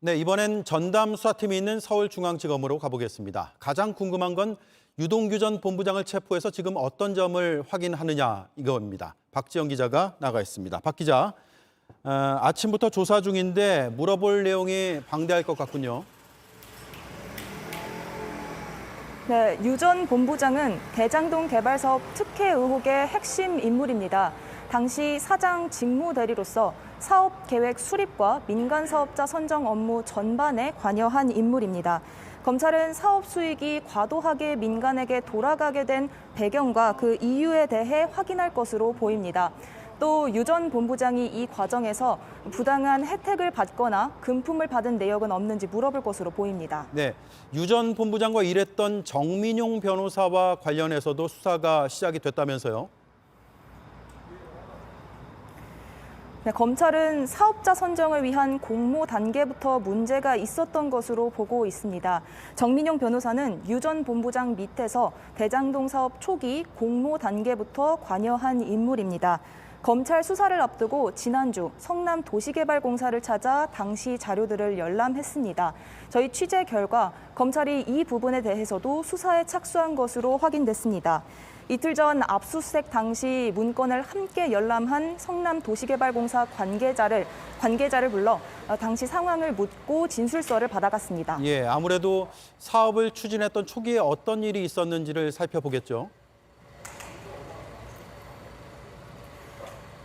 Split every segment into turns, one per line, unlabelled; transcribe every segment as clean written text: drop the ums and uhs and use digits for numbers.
네, 이번엔 전담 수사팀이 있는 서울중앙지검으로 가보겠습니다. 가장 궁금한 건 유동규 전 본부장을 체포해서 지금 어떤 점을 확인하느냐 이겁니다. 박지영 기자가 나가 있습니다. 박 기자, 아침부터 조사 중인데 물어볼 내용이 방대할 것 같군요.
네, 유 전 본부장은 대장동 개발 사업 특혜 의혹의 핵심 인물입니다. 당시 사장 직무 대리로서 사업 계획 수립과 민간 사업자 선정 업무 전반에 관여한 인물입니다. 검찰은 사업 수익이 과도하게 민간에게 돌아가게 된 배경과 그 이유에 대해 확인할 것으로 보입니다. 또 유 전 본부장이 이 과정에서 부당한 혜택을 받거나 금품을 받은 내역은 없는지 물어볼 것으로 보입니다.
네, 유 전 본부장과 일했던 정민용 변호사와 관련해서도 수사가 시작이 됐다면서요?
네, 검찰은 사업자 선정을 위한 공모 단계부터 문제가 있었던 것으로 보고 있습니다. 정민용 변호사는 유 전 본부장 밑에서 대장동 사업 초기 공모 단계부터 관여한 인물입니다. 검찰 수사를 앞두고 지난주 성남도시개발공사를 찾아 당시 자료들을 열람했습니다. 저희 취재 결과 검찰이 이 부분에 대해서도 수사에 착수한 것으로 확인됐습니다. 이틀 전 압수수색 당시 문건을 함께 열람한 성남도시개발공사 관계자를 불러 당시 상황을 묻고 진술서를 받아갔습니다.
예, 아무래도 사업을 추진했던 초기에 어떤 일이 있었는지를 살펴보겠죠.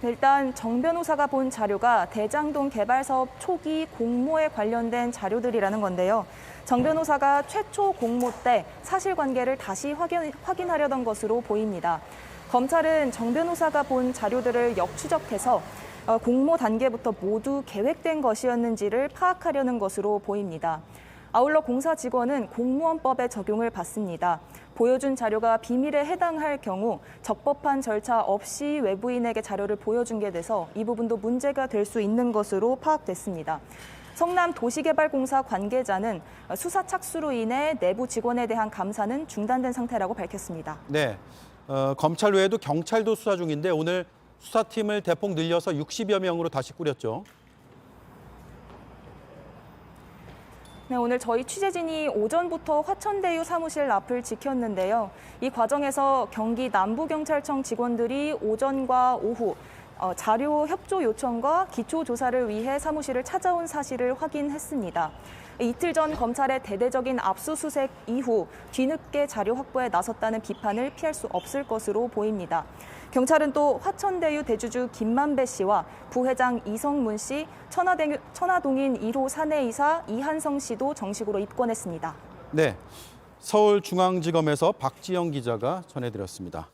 일단 정 변호사가 본 자료가 대장동 개발 사업 초기 공모에 관련된 자료들이라는 건데요. 정 변호사가 최초 공모 때 사실관계를 다시 확인하려던 것으로 보입니다. 검찰은 정 변호사가 본 자료들을 역추적해서 공모 단계부터 모두 계획된 것이었는지를 파악하려는 것으로 보입니다. 아울러 공사 직원은 공무원법의 적용을 받습니다. 보여준 자료가 비밀에 해당할 경우 적법한 절차 없이 외부인에게 자료를 보여준 게 돼서 이 부분도 문제가 될 수 있는 것으로 파악됐습니다. 성남도시개발공사 관계자는 수사 착수로 인해 내부 직원에 대한 감사는 중단된 상태라고 밝혔습니다.
네, 검찰 외에도 경찰도 수사 중인데 오늘 수사팀을 대폭 늘려서 60여 명으로 다시 꾸렸죠.
네, 오늘 저희 취재진이 오전부터 화천대유 사무실 앞을 지켰는데요. 이 과정에서 경기 남부경찰청 직원들이 오전과 오후 자료 협조 요청과 기초 조사를 위해 사무실을 찾아온 사실을 확인했습니다. 이틀 전 검찰의 대대적인 압수수색 이후 뒤늦게 자료 확보에 나섰다는 비판을 피할 수 없을 것으로 보입니다. 경찰은 또 화천대유 대주주 김만배 씨와 부회장 이성문 씨, 천화동인 1호 사내이사 이한성 씨도 정식으로 입건했습니다.
네, 서울중앙지검에서 박지영 기자가 전해드렸습니다.